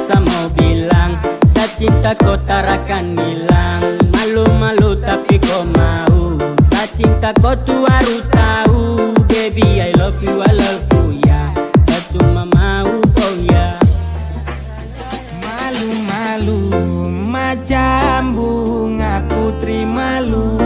rasa mau bilang, cinta kau tak akan hilang. Malu-malu tapi kau mau, cinta kau tuh harus tahu. Baby I love you ya, saya cuma mau kau ya. Malu-malu macam bunga putri malu.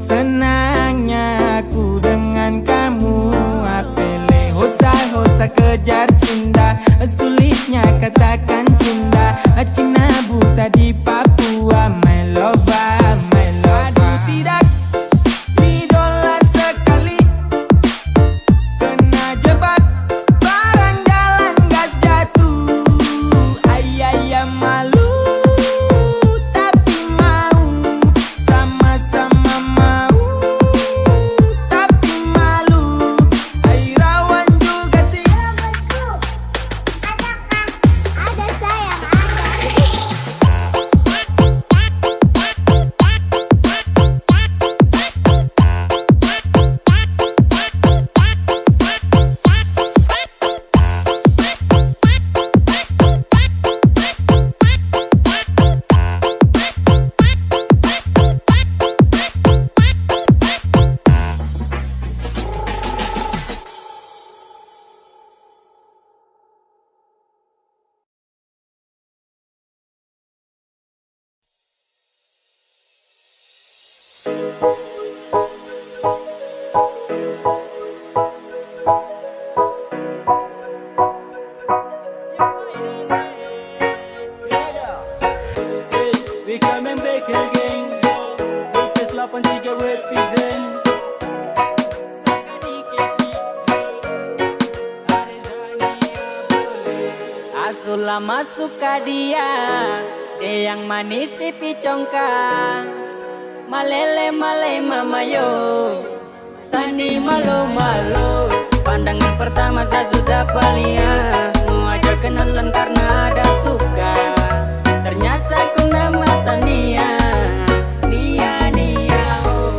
Senangnya aku dengan kamu, apele hosa-hosa kejar cinta. Sulitnya katakan cinta, Cina buta di Papua. My lover, my lover. Aduh tidak, idola sekali, kena jebak, barang jalan gas jatuh. Ayah malu, tapi mau, sama-sama mau, tapi malu. Ay rawan juga sih. Ada sayang, ada. We coming back again, with this love and tiga represent. Asulah masuk ke dia yang manis pipi congkak. Malele male mama yo, Sani malu malu. Pandangan pertama saya sudah palia, mau aja kenalan karena ada suka. Ternyata ku nama Tania, Nia oh.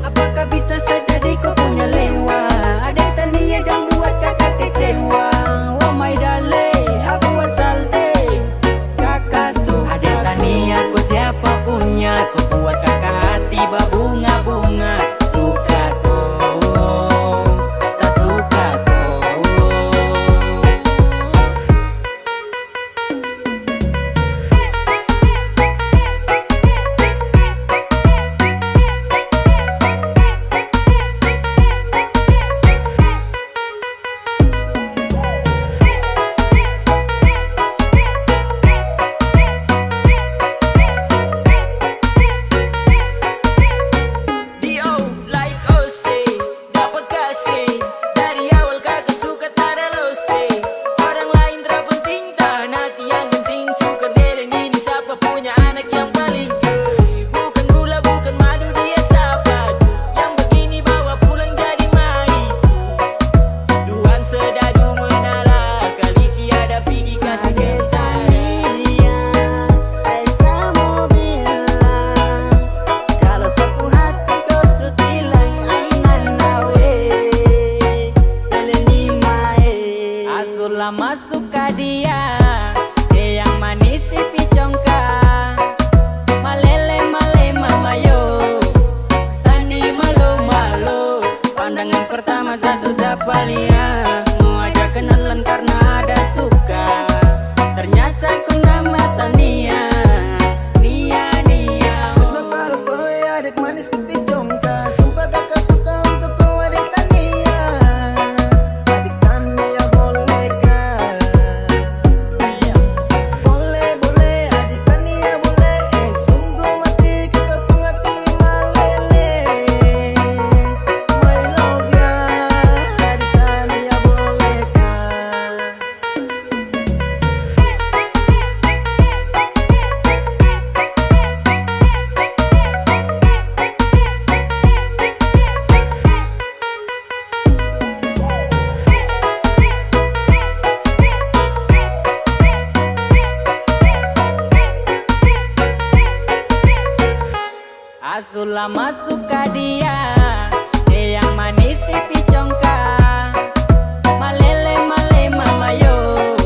Apakah bisa saja di kau punya lewa? Ada Tania jangan buat kakak kecewa. Oh my darling, aku buat salte kakak suka. Ada Tania kau siapa punya? Kau buat kakak hati berbunga-bunga. Suka kau, saya suka kau. Masuk ke dia yang manis pipi congkak. Malele male mama yo, Sani malu malu. Pandangan pertama saya sudah palia, mau aja kenalan karena ada suka. Ternyata ku nama Tania, Nia Mas baru kau adik manis pipi congkak. Sumpah kakak suka untuk kau adik Tania. Adik Tania boleh kah? Boleh adik Tania boleh. Sungguh mati kakak penghati malele. My love ya, adik Tania boleh kah? Asulah masuk ke dia yang manis pipi congkak. Malele male mama yo,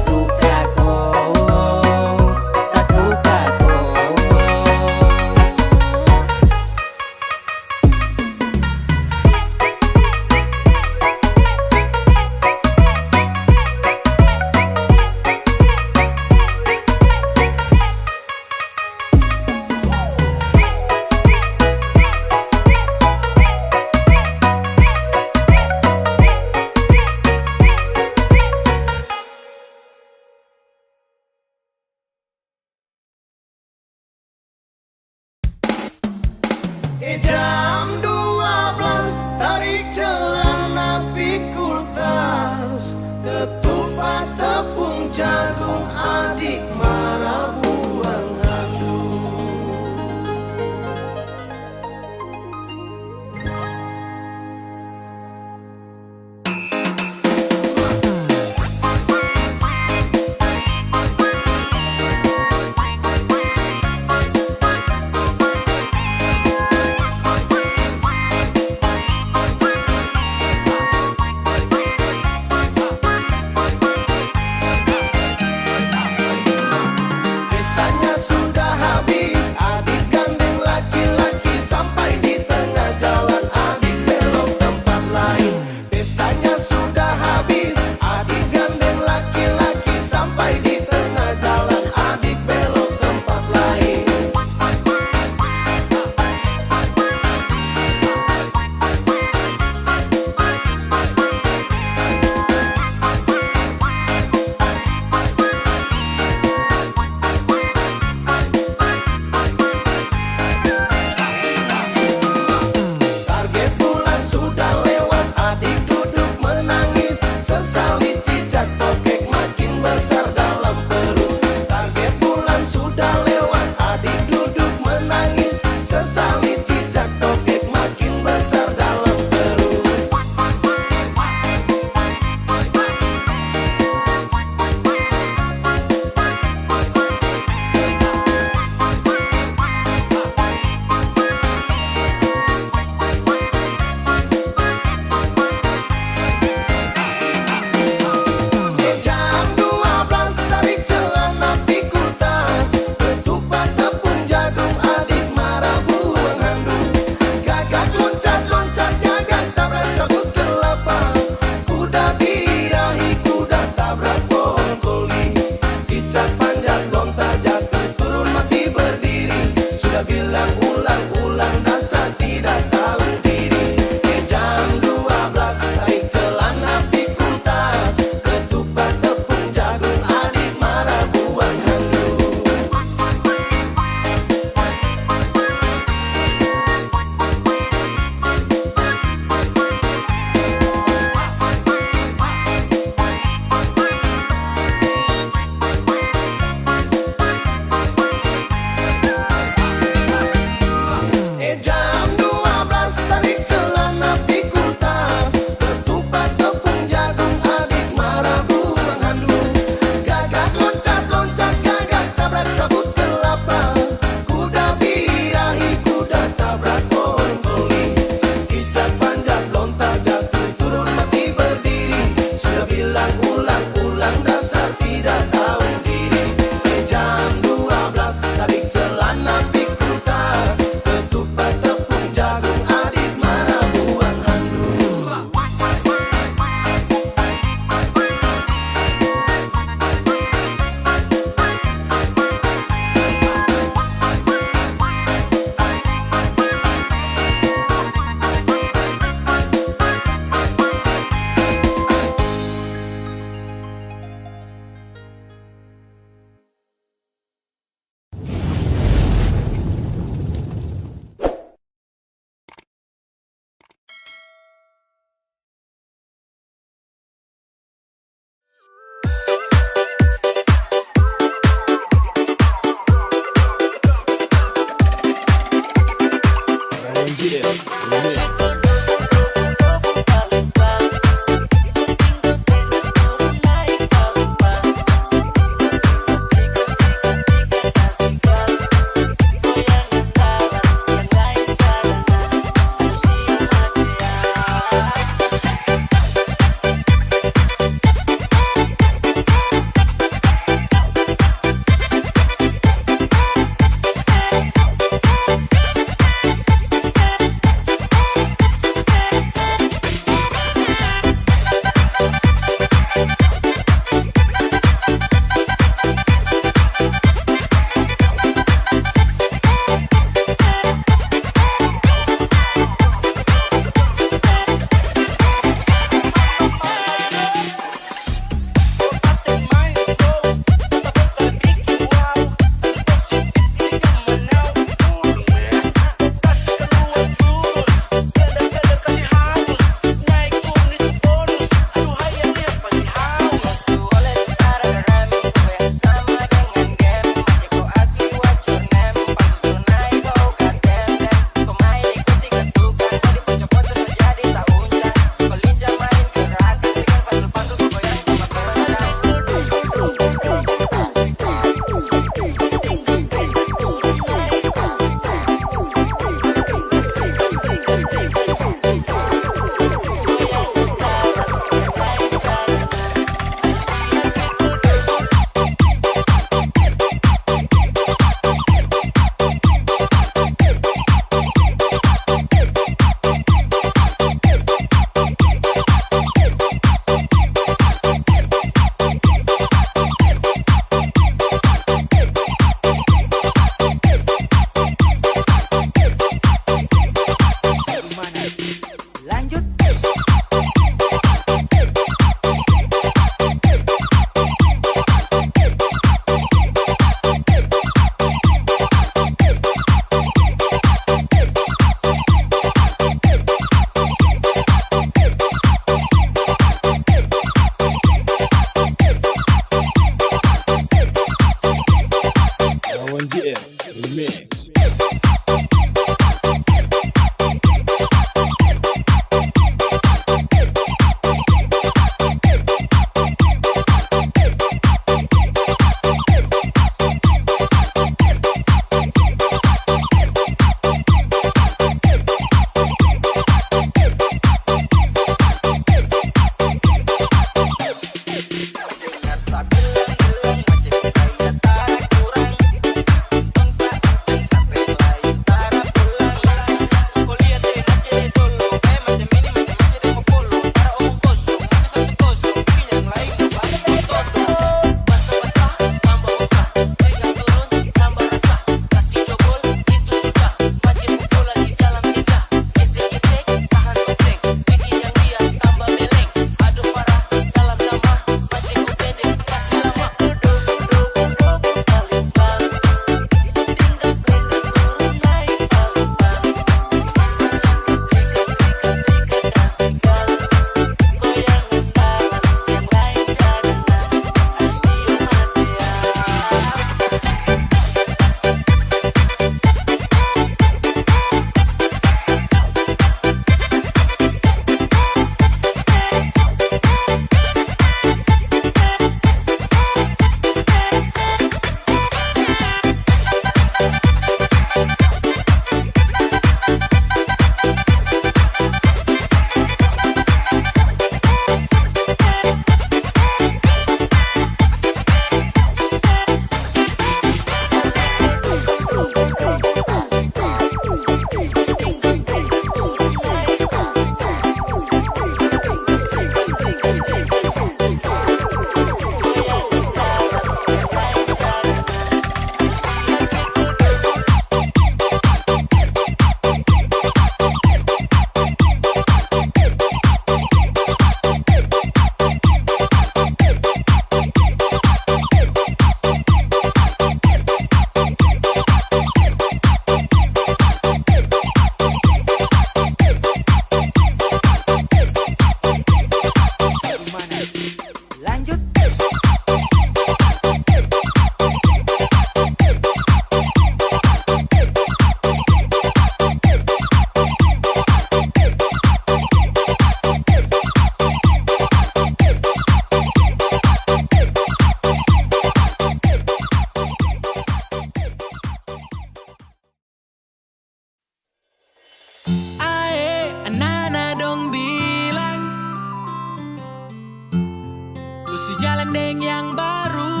Ku sejalan dengan yang baru.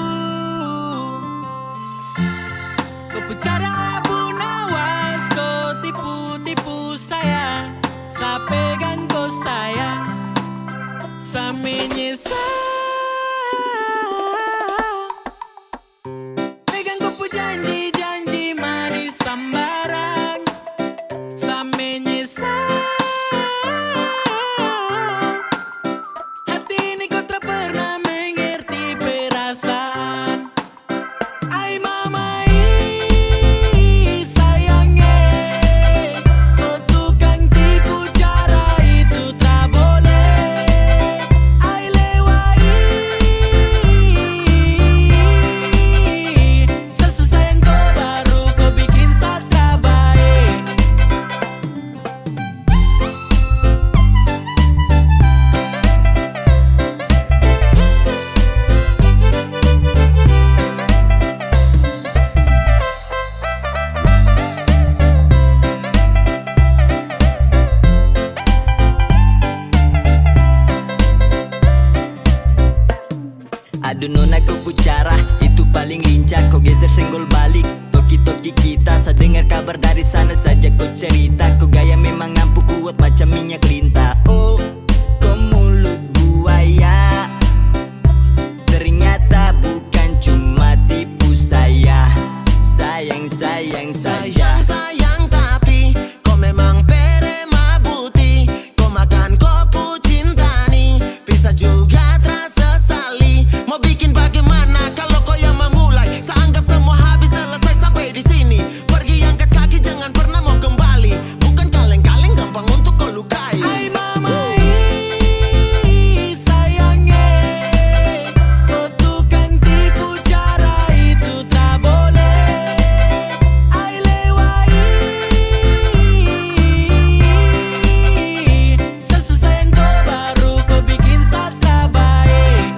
Kau bicara abu nawas, kau tipu-tipu saya. Saya pegang kau sayang, saya menyesal. Pegang kau pu janji-janji manis sambaran, saya menyesal. Hati ini kau tak pernah mengerti perasaan. Ai mamai sayangnya, kau tukang tipu cara itu tak boleh. Ai lewai, sesayang kau baru kau bikin saya baik. Aduh nona kau pucara, itu paling lincah. Kau geser senggol balik, toki-toki kita. Saya dengar kabar dari sana saja kau cerita. Kau gaya memang ampuh kuat macam minyak lintah. Oh, kau mulut buaya, ternyata bukan cuma tipu saya. Sayang, sayang saja. Sayang tapi kau memang perema buti. Kau makan kopu cinta nih, bisa juga terasa sali. Mau bikin bagaimana kalau kau yang memulai? Saya anggap semua habis selesai sampai di sini. Pergi angkat kaki jangan pernah mau kembali. Bukan kaleng-kaleng gampang untuk kau lukai. Ai mamai sayangnya, kau tukang tipu cara itu tak boleh. Ai lewai, sesayang kau baru kau bikin saya baik.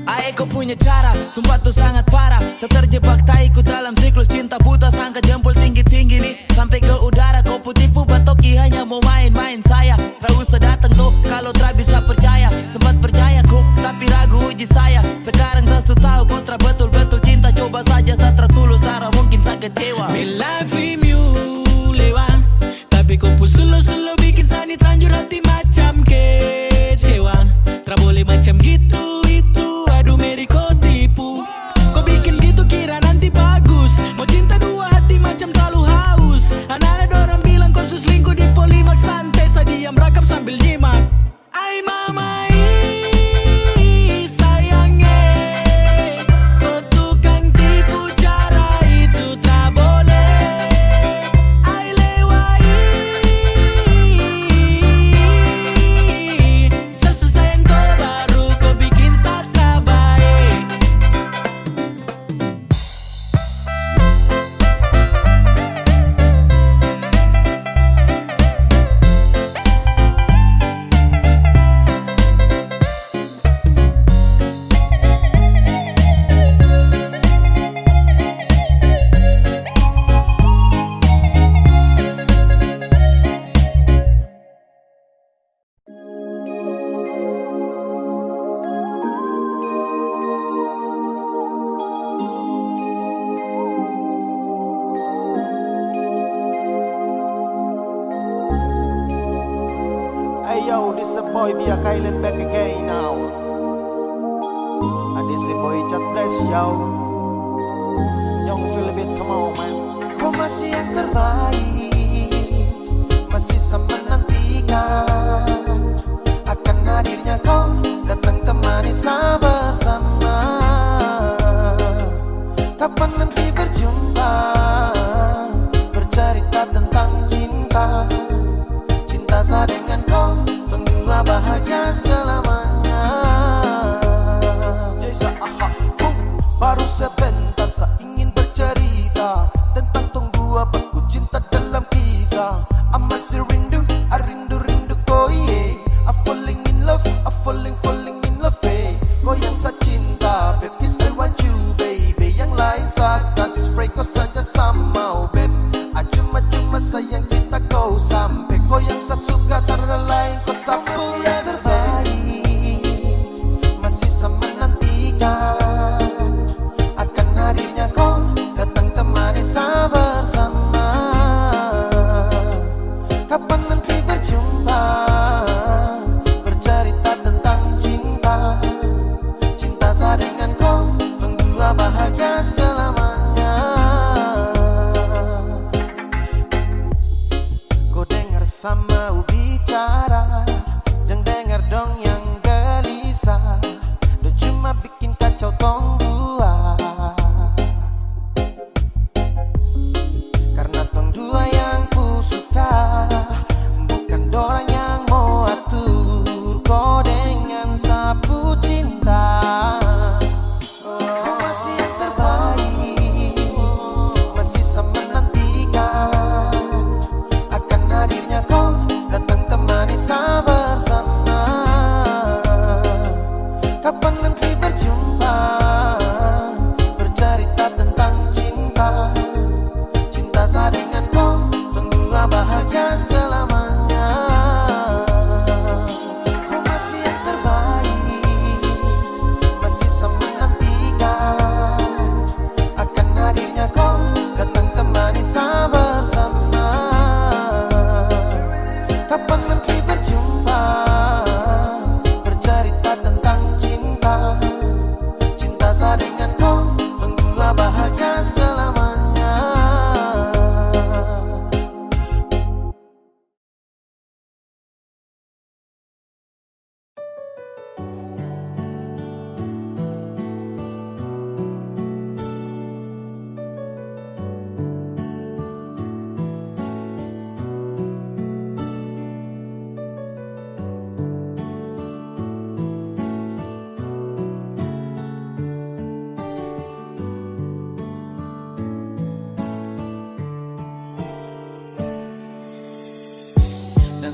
Ae kau punya cara, sumpah tuh sangat parah. Saya terjebak taiku dalam siklus cinta buta. Sangka jempol tinggi-tinggi nih sampai ke udara. Kau tipu batoki hanya mau main-main saya. Ra usah datang tuh kalau tra bisa percaya. Sempat percaya kok tapi ragu uji saya. Sekarang saya sudah tahu kau tra betul-betul cinta. Coba saja saya tra tulus, tara mungkin saya kecewa. Me love you lewat, tapi kau pun selo-selo bikin sani terlanjur hati macam kecewa. Tra boleh macam gitu itu, aduh Mary kau tipu. Kau bikin gitu kira nanti bagus. Mau cinta dua hati macam terlalu haus. Anak-anak dorang bilang kau selingkuh di Polimax. Santai saya diam rakap sambil nyimak. Ai mamai sayangnya, kau tukang tipu cara itu tak boleh. Ai lewai, sesayang kau baru kau bikin saya baik. Hey yo, this a boy be a Kylan back again now. And this a boy Chat Bless yo. Young Philip, come on man. Kau masih yang terbaik, masih sama menantikan akan hadirnya kau datang temani saya bersama. Kapan nanti berjumpa, bercerita tentang cinta. Cinta saya dengan kau, tunggu bahagia selamanya. Jasa aha, baru sebentar saya ingin bercerita tentang tunggu abaku cinta dalam kisah. I masih rindu, I rindu kau yeah. I falling in love, I falling in love eh. Kau yang saya cinta, babe, yes I want you baby. Yang lain saya kasih free, kau saja sama oh, babe. Cuma sayang cinta kau sampai. Kau yang saya suka, tak ada lain kau sampai. Yang terbaik,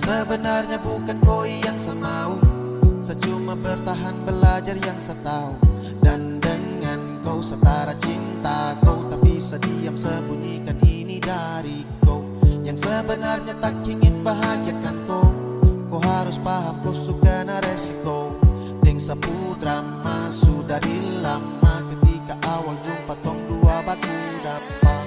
sebenarnya bukan kau yang saya mau. Saya cuma bertahan belajar yang saya tahu. Dan dengan kau setara cinta kau, tak bisa diam sembunyikan ini dari kau. Yang sebenarnya tak ingin bahagiakan kau. Kau harus paham kau suka na resiko. Deng sapu drama sudah dari lama. Ketika awal jumpa tong dua batu dapat.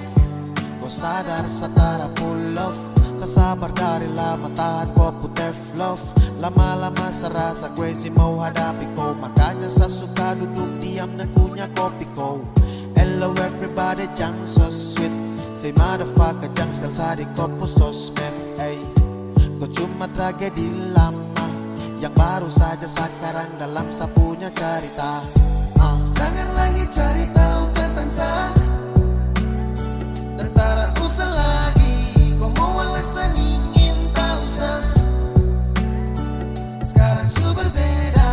Kau sadar setara full love. Sasabar dari lama tahan kau putih love. Lama-lama serasa crazy mau hadapi kau. Makanya saya suka duduk diam dan punya kopi kau. Hello everybody, jang so sweet. Say motherfucker, jang style sa di kopo sosmed. Ay, kau cuma tragedi lama yang baru saja sekarang dalam saya punya cerita. Jangan lagi cari tahu tentang saya. Dan tak usah lagi kau mau alasan ingin tahu saya. Sekarang su berbeda,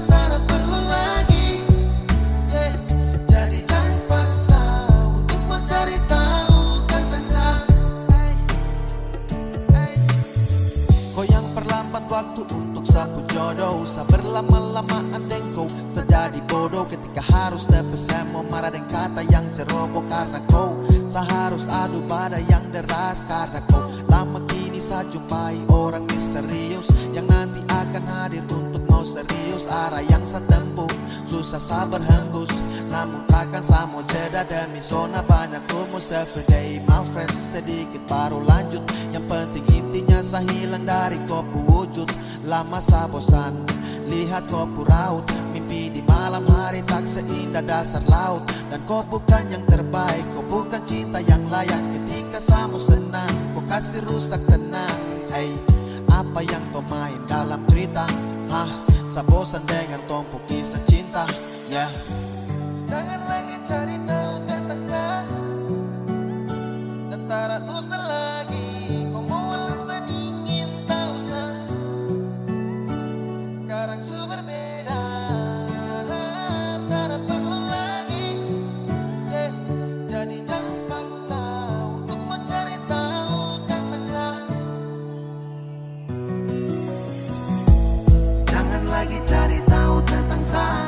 tak perlu lagi. Jadi jangan paksa untuk mencari tahu tentang saya. Kau yang perlambat waktu untuk sapu jodoh. Saya berlama-lamaan dengkau. Saya jadi bodoh ketika harus tepi. Saya mau marah dengan kata yang ceroboh karena kau. Saya harus adu pada yang deras karena kau. Lama kini saya jumpai orang misterius yang nanti akan hadir untuk mau serius. Arah yang saya tempuh susah saya berhembus. Namun takkan saya mau jeda demi zona banyak rumus. Everyday my friends sedikit baru lanjut. Yang penting intinya saya hilang dari kopu wujud. Lama saya bosan lihat kopu raut. Mimpi di malam hari tak seindah dasar laut. Dan kau bukan yang terbaik, kau bukan cinta yang layak. Ketika saya mau senang, kau kasih rusak tenang. Hey, apa yang kau main dalam cerita? Saya bosan dengan tumpuk kisah cinta. Yeah. Jangan lagi cari tahu tentang saya. Dan tak usah lagi kau mau alasan ingin tahu saya. Sekarang su berbeda, tak perlu lagi. Jadi jangan paksa untuk mencari tahu tentang saya. Jangan lagi cari tahu tentang saya.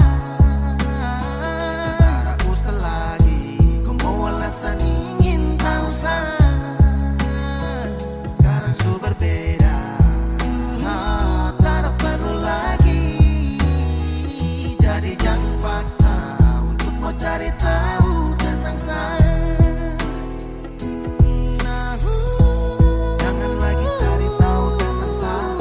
Tak usah lagi kau mau alasan ingin tahu saya. Sekarang su berbeda, tak perlu lagi. Jadi jangan paksa untuk mau cari tahu tentang saya. Jangan lagi cari tahu tentang saya.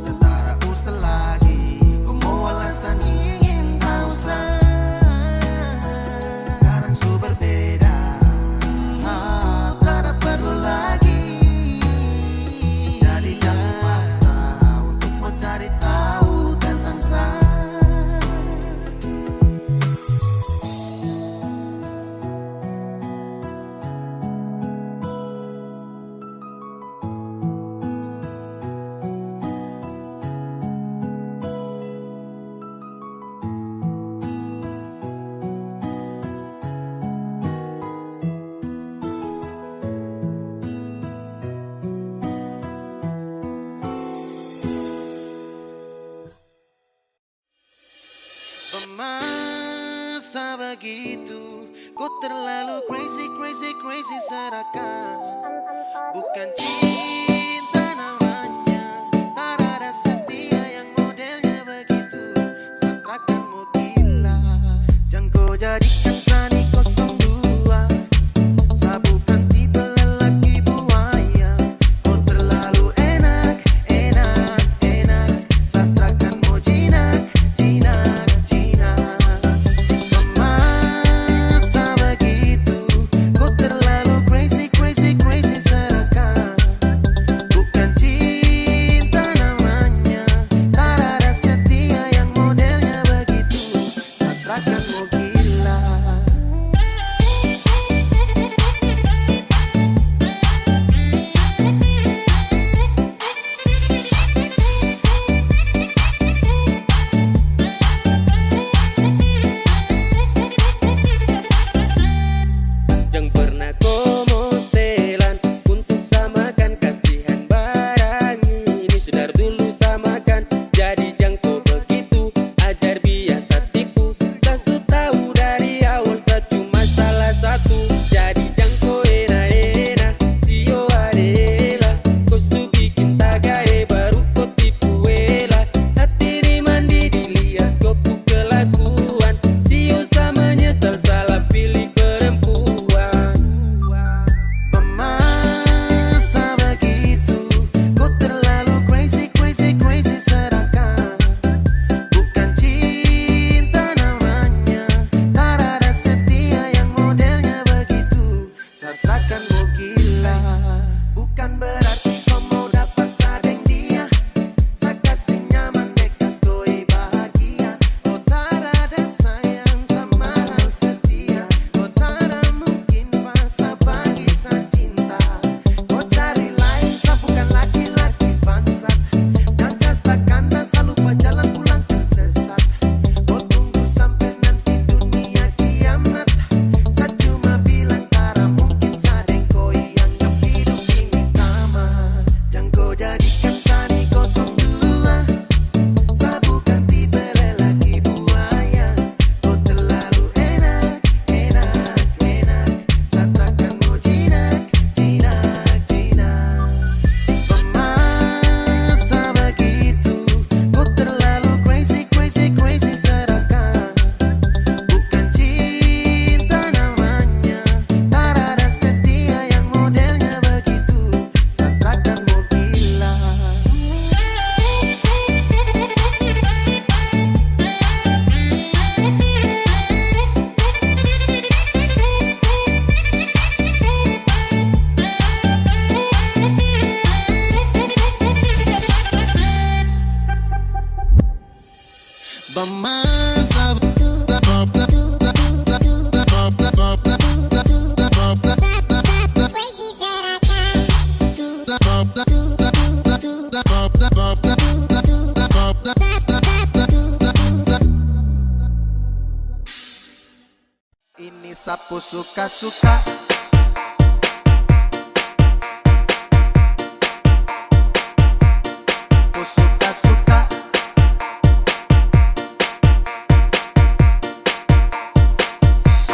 Dan tak usah lagi kau mau alasan ingin tahu saya. Sekarang su berbeda, tak perlu lagi. Jadi jangan paksa untuk mau cari tahu tentang saya. Masa begitu, kau terlalu crazy, crazy, crazy serakah. Bukan cinta namanya, tak ada setia yang modelnya begitu. Satrakanmu gila, jangan kau jadikan Sani 02. Saya bukan tipe lelaki buaya. Kau terlalu enak, enak, enak. Satrakanmu jinak, jinak. Masa begitu, kau terlalu crazy, crazy, crazy serakah. Bamasa Crazy Seraka. Ini sapu suka-suka. Sapu suka-suka.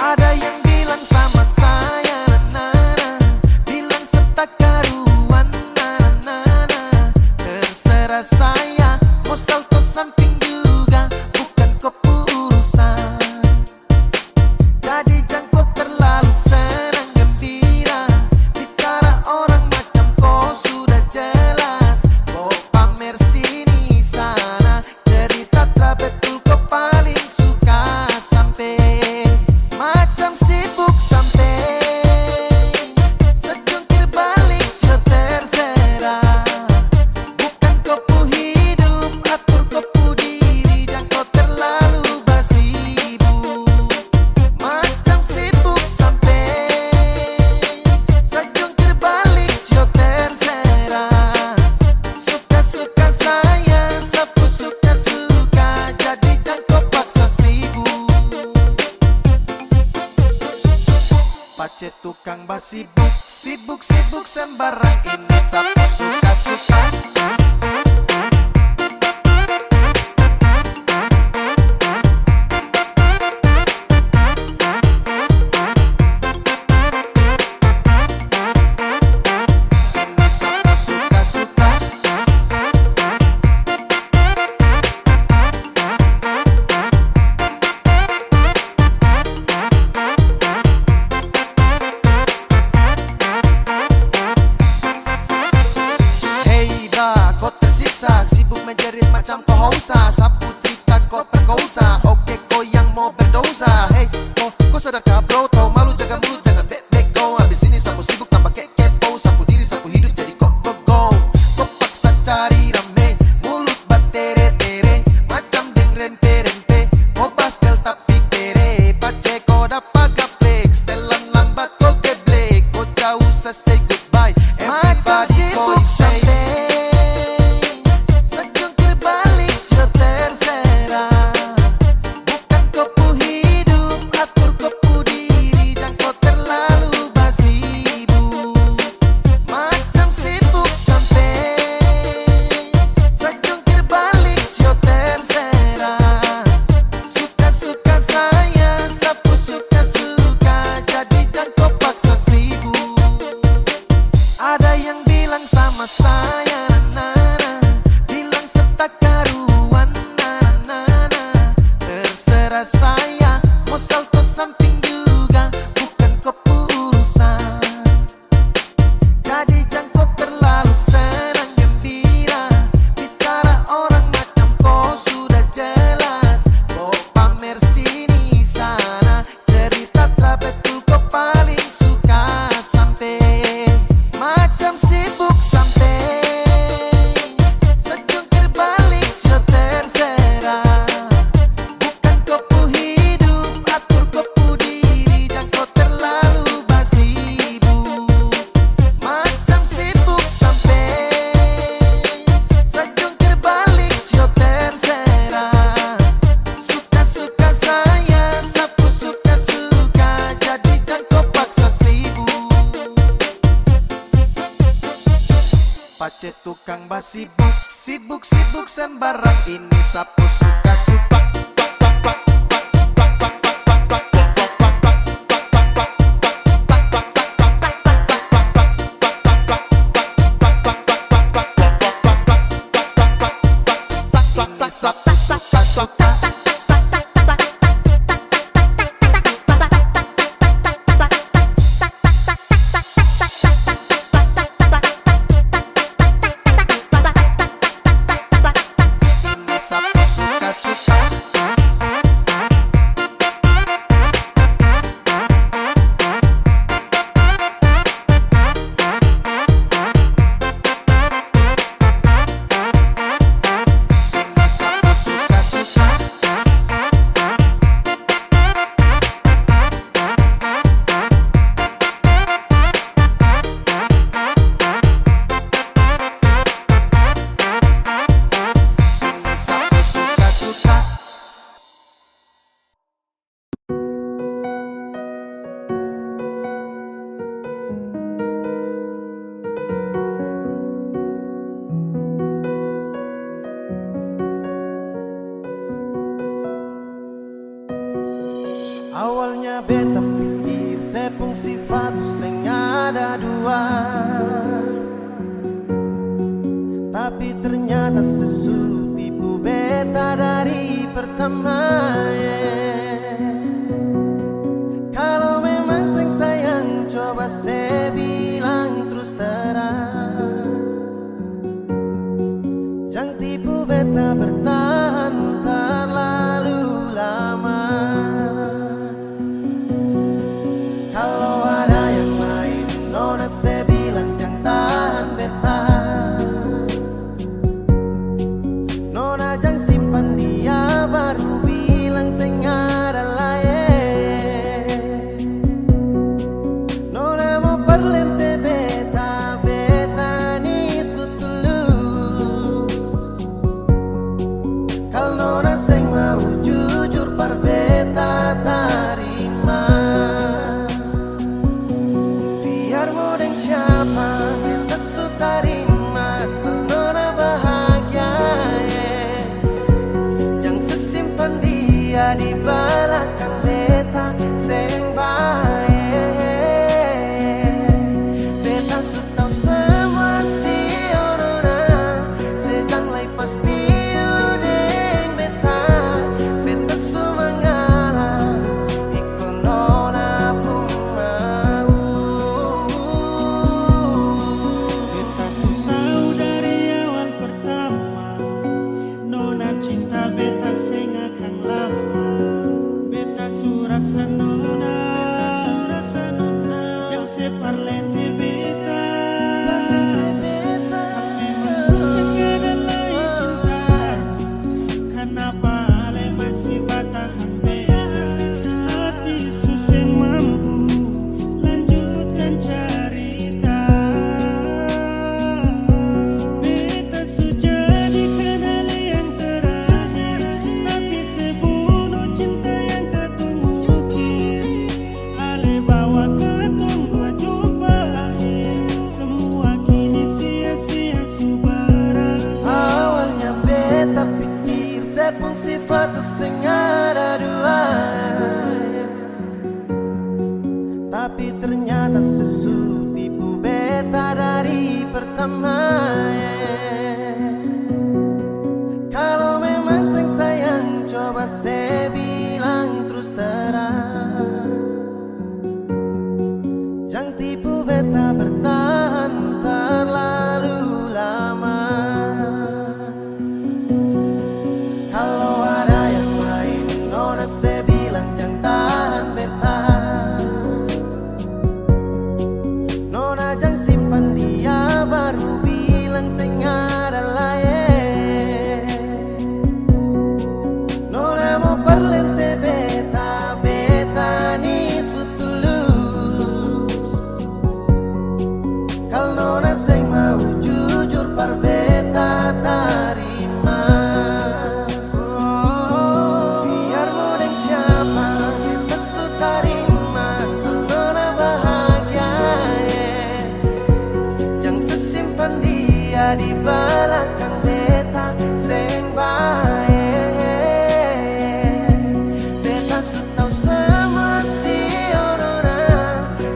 Ada yang bilang sama saya, na-na-na, bilang setak karuan, na-na-na. Terserah saya, mau salto samping juga, bukan kepurusan. Jadi jangkau terlalu senang gembira, bicara orang macam kau sudah jelas. Kau pamer sini sana, cerita tak betul kau paling suka. Sampai macam sibuk sampai sejungkir balik sio terserah. Bukan kau pu hidup, atur kau pu diri, dan kau terlalu basibuk. Macam sibuk sampai sejungkir balik sio terserah. Suka-suka saya, sapu suka-suka, jadi jangkau paksa sibuk. Pace tukang basibuk, sibuk-sibuk sembarang, ini sapu suka-suka. Ini sapu suka-suka. Hei dah, kau tersiksa, sibuk menjerit macam kau hausa. Sapu cerita kau perkosa, oke kau yang mau berdosa. Hei, kau sadarkah bro, tau malu jaga mulut, jangan bek-bek go. Habis ini sapu sibuk tambah kepo, sapu diri sapu hidup jadi kok go. Kau paksa cari rame, mulut batere-tere, macam deng rempe-rempe. Kau bastel tapi kere, pace kau dapat gaplek. Setelan lambat kau geblek, kau jauh say goodbye. Everybody kau say sejungkir balik sio terserah. Bukan kau pu hidup, atur kau pu diri, dan kau terlalu basibuk. Macam sibuk sampai sejungkir balik sio terserah. Suka-suka saya, sapu suka-suka, jadi jangkau paksa sibuk. Ada yang bilang sama saya, na-na-na, bilang setak karuan, na-na-na. Terserah saya, mau salto samping juga, bukan kepurusan. Jadi jangkau terlalu senang gembira, bicara orang macam kau sudah jelas. Kau pamer sini sana, cerita tak betul kau paling suka. Sampai macam sibuk sampai sejungkir balik sio terserah. Bukan kau pu hidup, atur kau pu diri, dan kau terlalu basibuk. Macam sibuk sampai sejungkir balik sio terserah. Suka-suka saya, sapu suka-suka, jadi jangkau paksa sibuk. Pace tukang basibuk, sibuk-sibuk sembarang, ini sapu suka-suka. Ini sapu suka-suka. Ini sapu suka-suka. beta pikir sepung sifat sing ada dua, tapi ternyata sesu tipu beta dari pertama. Kalau memang sing sayang coba saya bilang terus terang, jangan tipu beta bertahan terlalu lama. Kalau ada yang lain nona saya bilang jangan tahan beta, nona jangan simpan dia baru bilang saya ada lain. Nona mau perlente beta, beta ni sutulus. Kalau nona sing mau jujur par beta tarima, biar mau deng siapa beta su tarima, asal nona bahagia. Jangan sesimpan dia di belakang beta sing baik. Beta su tau semua si nona, sedang lai pasti udeng beta. Beta su mengalah ikut nona pun mau. Beta su tahu dari awal pertama, nona cinta beta sing akan lama. Beta su rasa nona, jangan separ lente beta. Memang susah ada lagi cinta, kenapa ale masih bertahan beta? Hati susah mampu lanjutkan cerita. Beta sudah dikenal yang terakhir, tapi sebunuh cinta yang ketumukir. Ale bawa ketunggu jumpa akhir, semua kini sia-sia subara. Awalnya beta pikir sepung sifat sing ada dua, tapi ternyata sesu tipu beta dari pertama. Kalau memang sing sayang coba saya bilang terus terang, jangan tipu beta bertahan terlalu lama. Kalau ada yang lain nona saya bilang jangan tahan beta, nona jangan simpan dia baru bilang saya ada lain. Nona mau perlente beta, beta ni sutulus. Kalau nona sing mau jujur par beta tarima. Biar mau deng siapa beta su tarima, asal nona bahagia. Jangan sesimpan dia di belakang beta sing baik. Beta su tau semua si nona,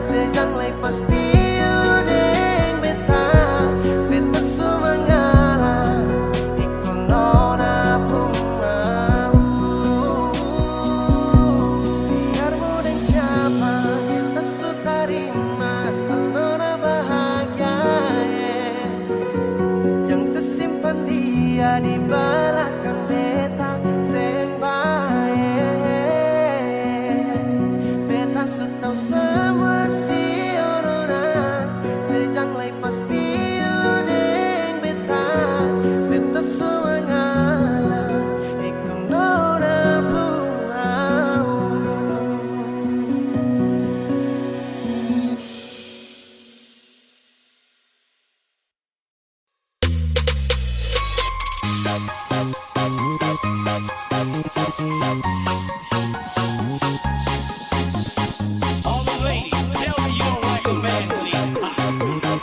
sedang lai pasti udeng beta. Beta su mengalah ikut nona pun mau. Biar mau deng siapa beta su tarima, asal nona bahagia. Jangan sesimpan dia di belakang beta sing baik. Beta su tau semua si nona, sejang lai pasti udeng beta. Beta su mengalah ikut nona pun mau. All the ladies, tell me you don't like a man who eats pop.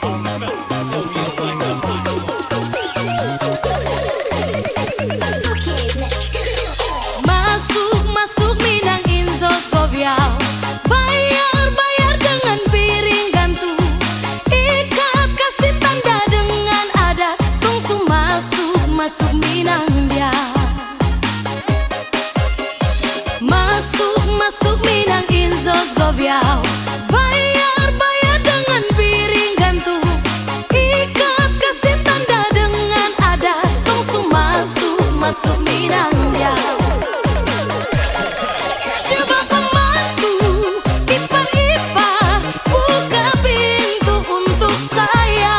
All the fellas, tell me you don't like a pop. Masuk, masuk minang insos koviao, Minang dia. Masuk Minang Inzos Goviao. Bayar dengan piring gantung. Ikat kasih tanda dengan adat. Langsung masuk Minang dia. Coba pembantu ipar-ipar buka pintu untuk saya.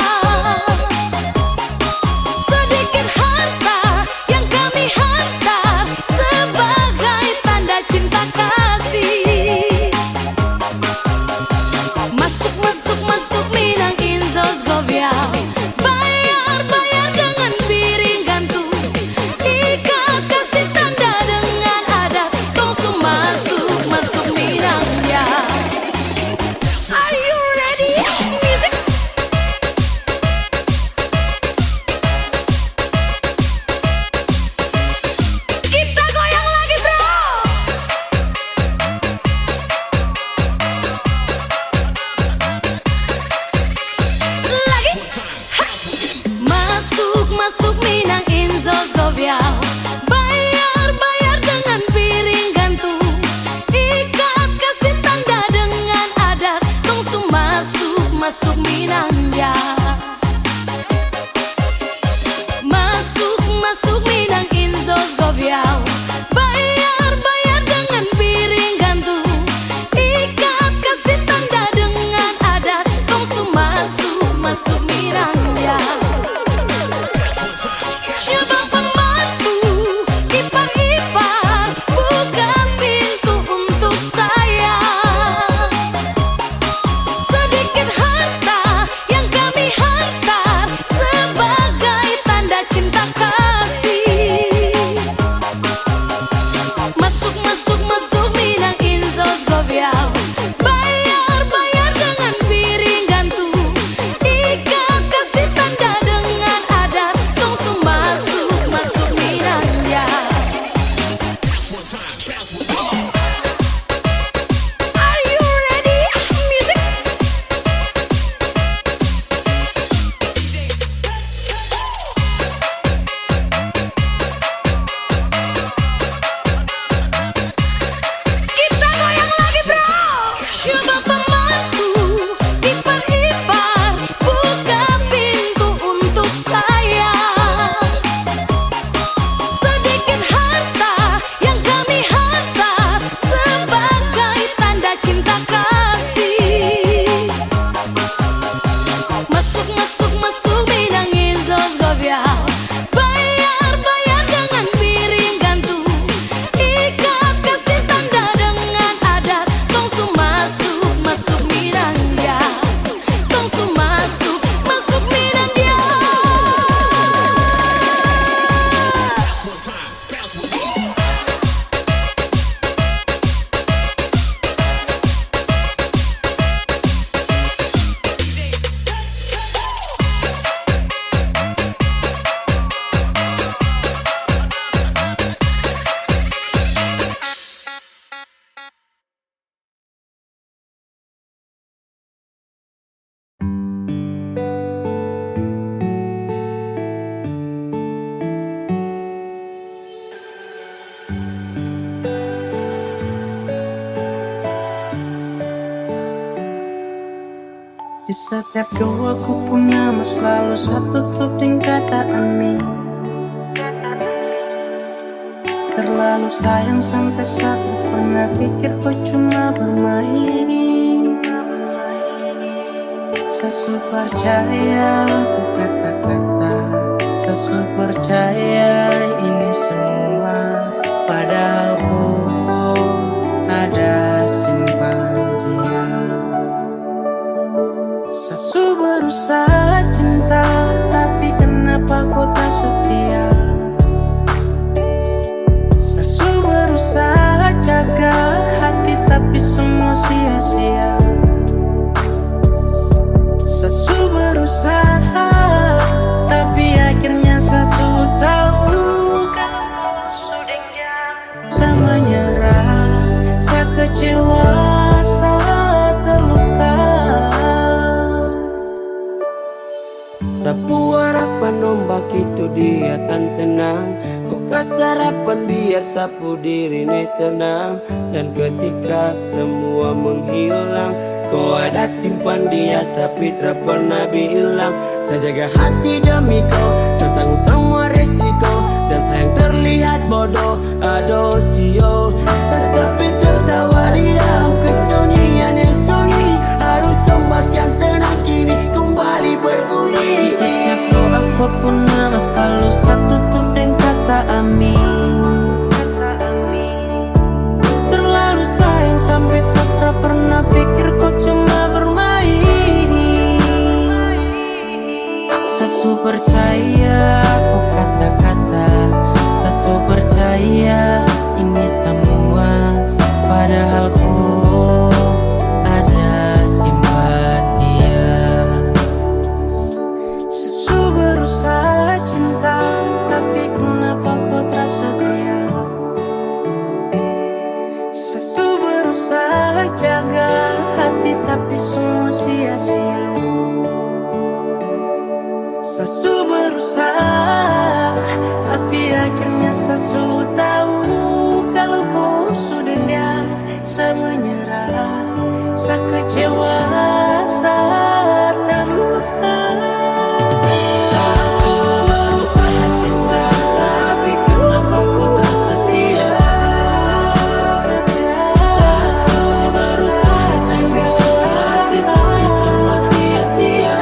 Sedikit harta yang kami hantar sebagai tanda cinta kasih. Masuk Minang Inzos Goviao. Bayar dengan piring gantung. Ikat kasih tanda dengan adat. Langsung masuk Minang dia. Are you ready? Music. Kita goyang lagi bro. Lagi. Masuk Minang Inzos Goviao. Bayar dengan piring gantung. Ikat kasih tanda dengan adat. Langsung masuk Minang dia. Masuk Minang Inzos Goviao. Bayar dengan piring gantung. Ikat kasih tanda dengan adat. Langsung masuk Minang dia. Coba pembantu ipar-ipar buka pintu untuk saya. Sedikit harta yang kami hantar sebagai tanda cinta kasih. Masuk Minang Inzos Goviao. Bayar dengan piring gantung. Ikat kasih tanda dengan adat. Langsung masuk Minang dia. Are you ready? Music. Kita goyang lagi bro. Coba pembantu ipar-ipar buka pintu untuk saya. Sedikit harta yang kami hantar sebagai tanda cinta kasih. Masuk Minang Inzos Goviao. Bayar dengan piring gantung. Ikat kasih tanda dengan adat. Langsung masuk Minang dia. Langsung masuk Minang dia. Di setiap doaku punya mas selalu satu tuding kata amin. Terlalu sayang sampai satu pernah pikir kau cuma bermain. Sesu percaya ku kata-kata, sesu percaya ini semua. Padahal ku ada simpan dia. Sesu berusaha cinta, tapi kenapa kau tak setia? Sesu berusaha jaga hati, tapi semua sia-sia. Sesu berusaha, tapi akhirnya sesu tak begitu dia kan tenang. Kau kasih harapan biar sapu diri ini senang. Dan ketika semua menghilang, kau ada simpan dia tapi tak pernah bilang. Saya jaga hati demi kau, saya tanggung semua resiko. Dan sayang terlihat bodoh, aduh sio. Saya tapi tertawa di dalam kesunyian yang sunyi. Harus ombak yang tenang kini kembali berbunyi. Setiap doaku pun nama selalu satu tutup dengan kata amin. Terlalu sayang sampai saya pernah pikir kau cuma bermain. Saya percaya aku kata-kata, saya percaya ini semua. Padahal ku ada simpan dia. Saya berusaha cinta, tapi kenapa kau tak setia? Saya berusaha jaga hati, tapi semua sia-sia. Saya berusaha, tapi akhirnya saya tahu kalau kau sudah dia. Saya menyerah, saya kecewa, saya terluka. Saya berusaha cinta, tapi kenapa kau tak setia? Saya berusaha jaga hati, tapi semua sia-sia.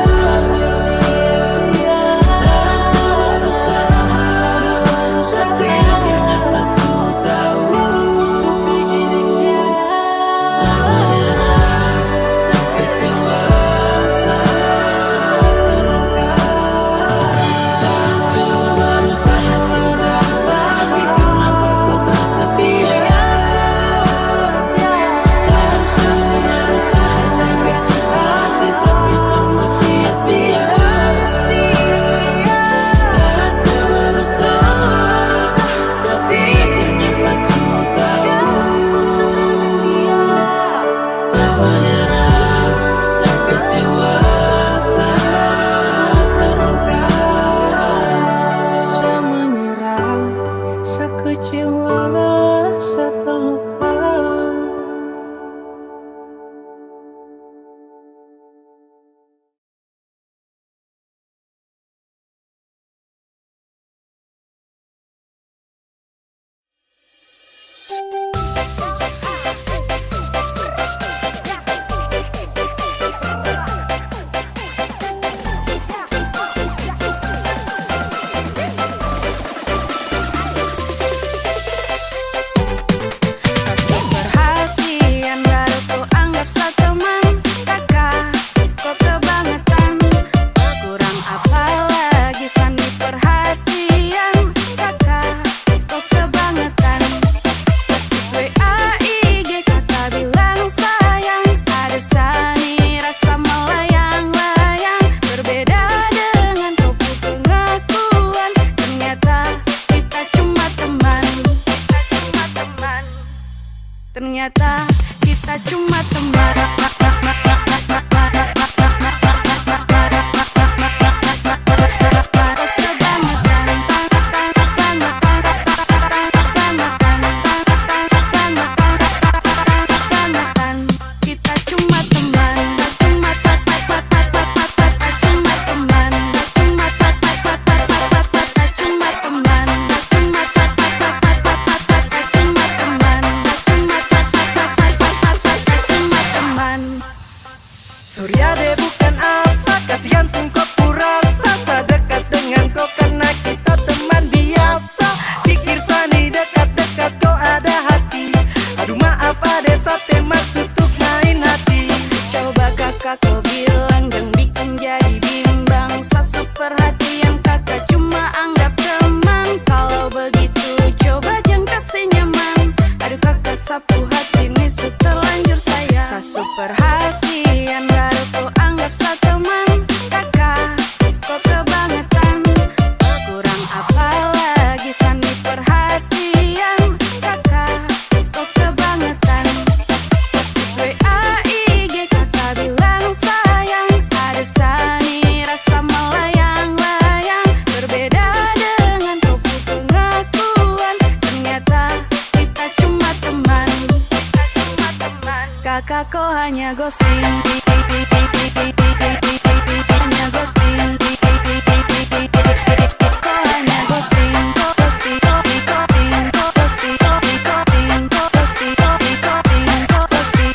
Ternyata kita cuma teman. Kita cuma teman. Teman Kakak kau hanya ghosting. Hanya ghosting. Kau hanya ghosting. Ghosting. Ghosting. Ghosting. Ghosting. Ghosting. Ghosting.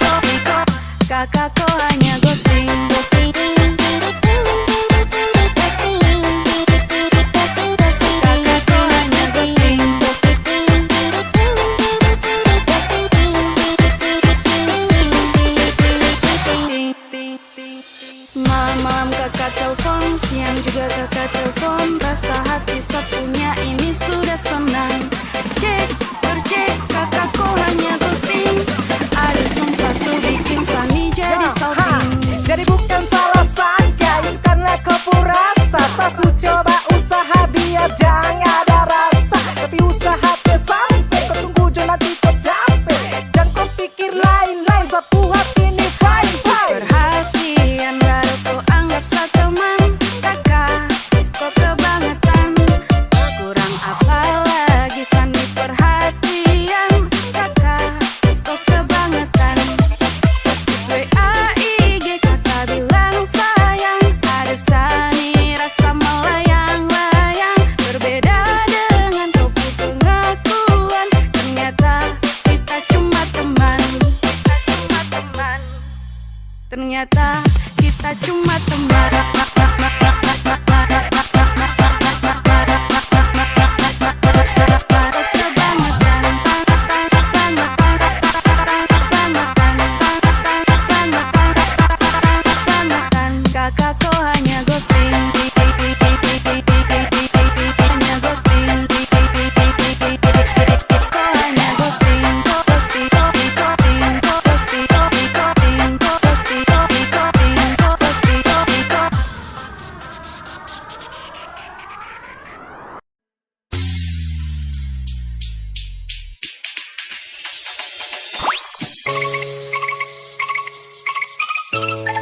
Kakak kau hanya ghosting. Ghosting. Kakak kau hanya ghosting. Malam-malam kakak telepon, siang juga kakak telepon. Rasa hati satunya ini sudah senang. Cek, tercek, kakak kau hanya ghosting. Ada sumpah su bikin Sani jadi salting. Jadi bukan salah sangka, itu karena kau purasa. Sasu coba usaha biar jangan ada rasa, tapi usaha sampai kau tunggu jo nanti kau capek. Jangan kau pikir lain-lain, sapu hati ini fine fine. Perhatian baru kau anggap teman. Kakak, kau kebangetan. Kurang apa lagi Sani perhatian. Kakak, kau kebangetan. WA IG kakak bilang sayang. Ada Sani rasa melayang-layang. Berbeda dengan kau pengakuan. Ternyata kita cuma teman. Ternyata kita cuma teman. Kakak kau hanya ghosting. Hanya ghosting. Kau hanya ghosting. Ghosting. Ghosting. Ghosting. Ghosting.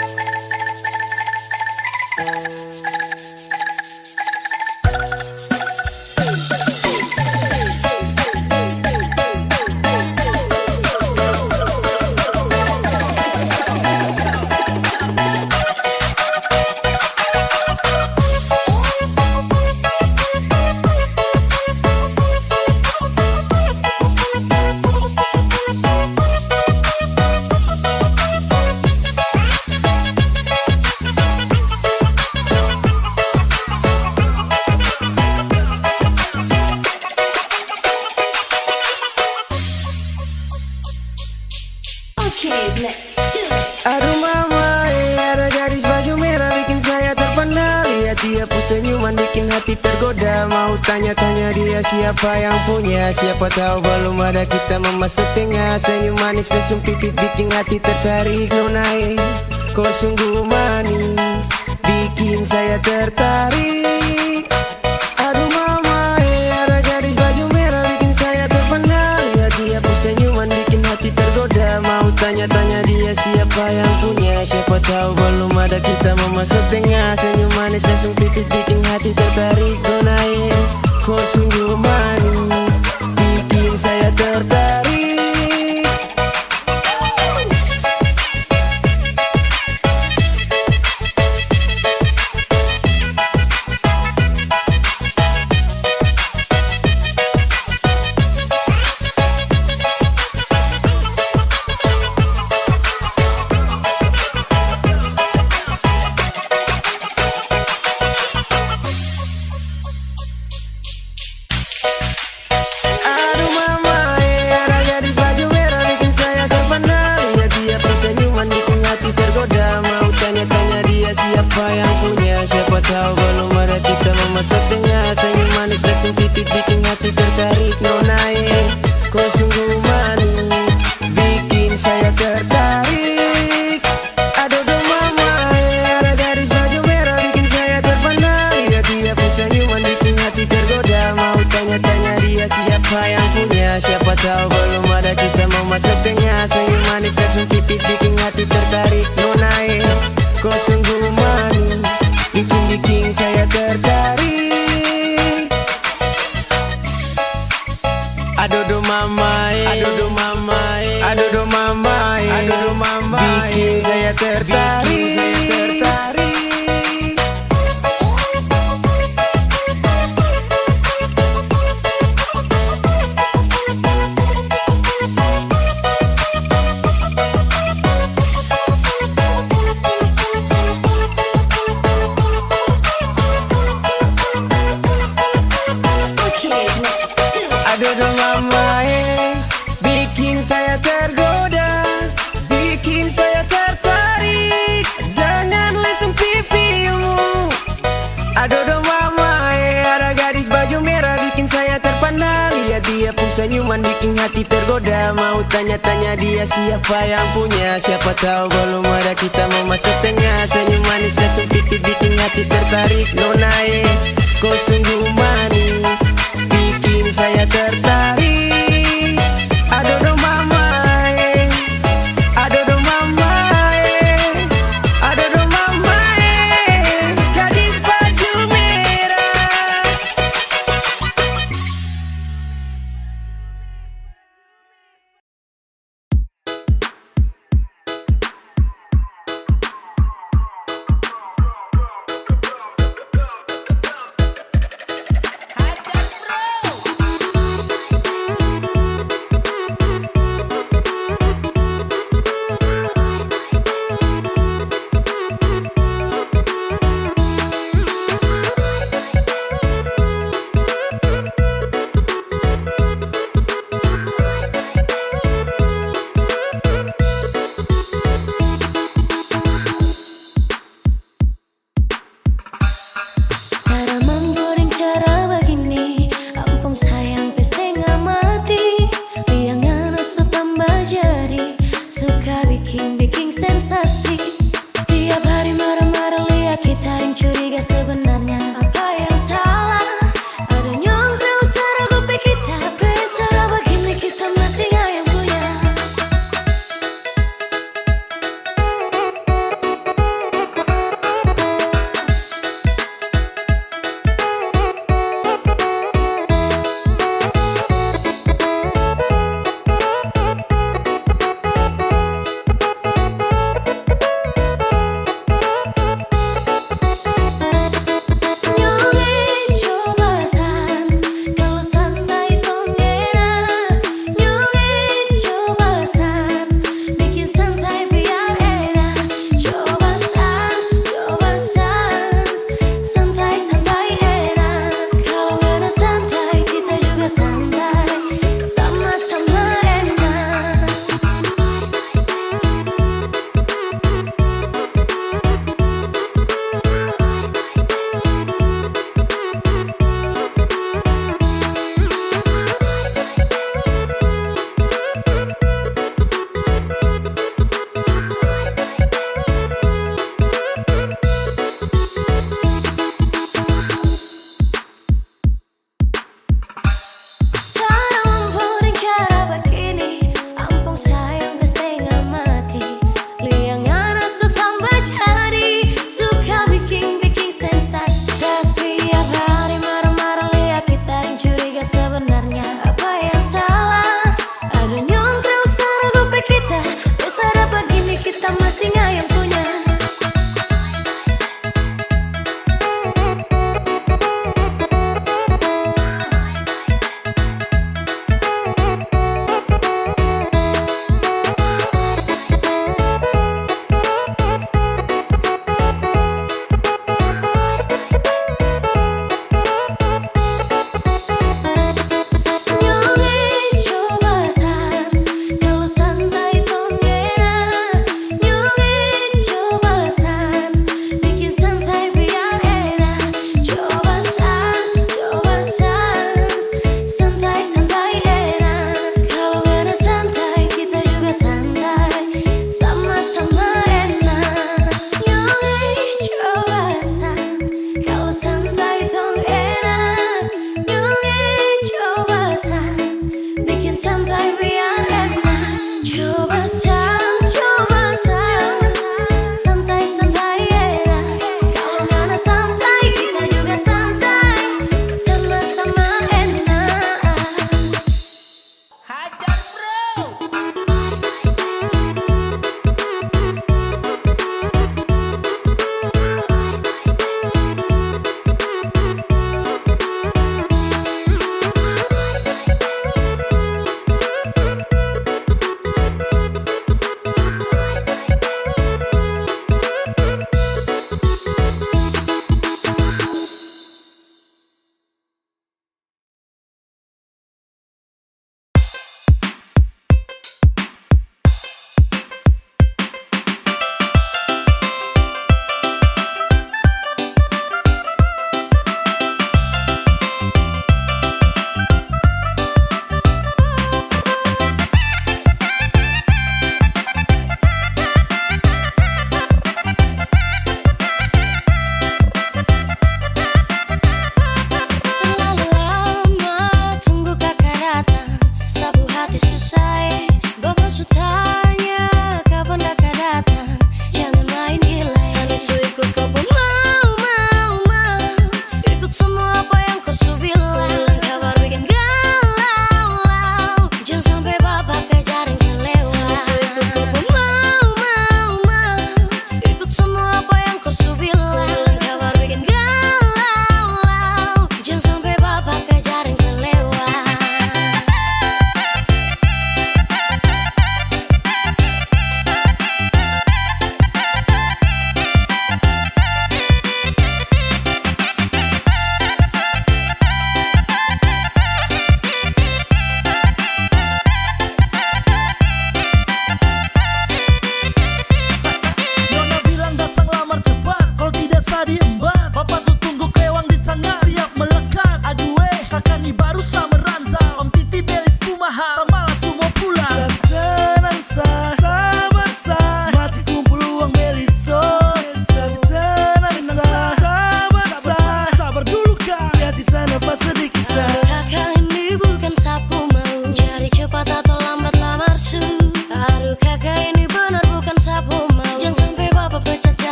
Ghosting. Aduh mama, ada gadis baju merah bikin saya terpana. Lihat dia pun senyuman bikin hati tergoda. Mau tanya-tanya dia siapa yang punya. Siapa tahu belum ada kita memasuk tengah. Senyum manis lesung pipit bikin hati tertarik. Nonai, kau sungguh manis bikin saya tertarik. Aduh mama, ada gadis baju merah bikin saya terpana. Lihat dia pun senyuman bikin hati tergoda. Mau tanya-tanya dia siapa yang punya. Siapa tahu belum ada kita memasuk tengah. Senyum manis langsung pipit bikin hati tertarik. Donain, kau sungguh manis bikin saya tertarik. Aduh mama, ada gadis baju merah bikin saya terpana. Lihat dia pun senyuman bikin hati tergoda. Mau tanya-tanya dia siapa yang punya. Siapa tahu belum ada kita memasuk tengah. Senyum manis langsung pipit bikin hati tertarik. Nonai, kau sungguh manis bikin saya tertarik. Aduh mama, ada gadis baju merah bikin saya terpana. Lihat dia pun senyuman bikin hati tergoda. Mau tanya-tanya dia siapa yang punya. Siapa tahu belum ada kita memasuk tengah. Senyum manis langsung pipit bikin hati tertarik. Nonai, kau sungguh manis bikin saya tertarik. Aduh mama, aduh mama, aduh mama, aduh mama. tertarik. Aduh dong mama, bikin saya tergoda, bikin saya tertarik dengan lesung pipimu. Aduh dong mama, ada gadis baju merah bikin saya terpana. Lihat dia pun senyuman bikin hati tergoda. Mau tanya-tanya dia siapa yang punya. Siapa tahu belum ada kita mau masuk tengah. Senyum manis lesung pipi bikin hati tertarik. Nona kau sungguh manis, bikin saya tertarik.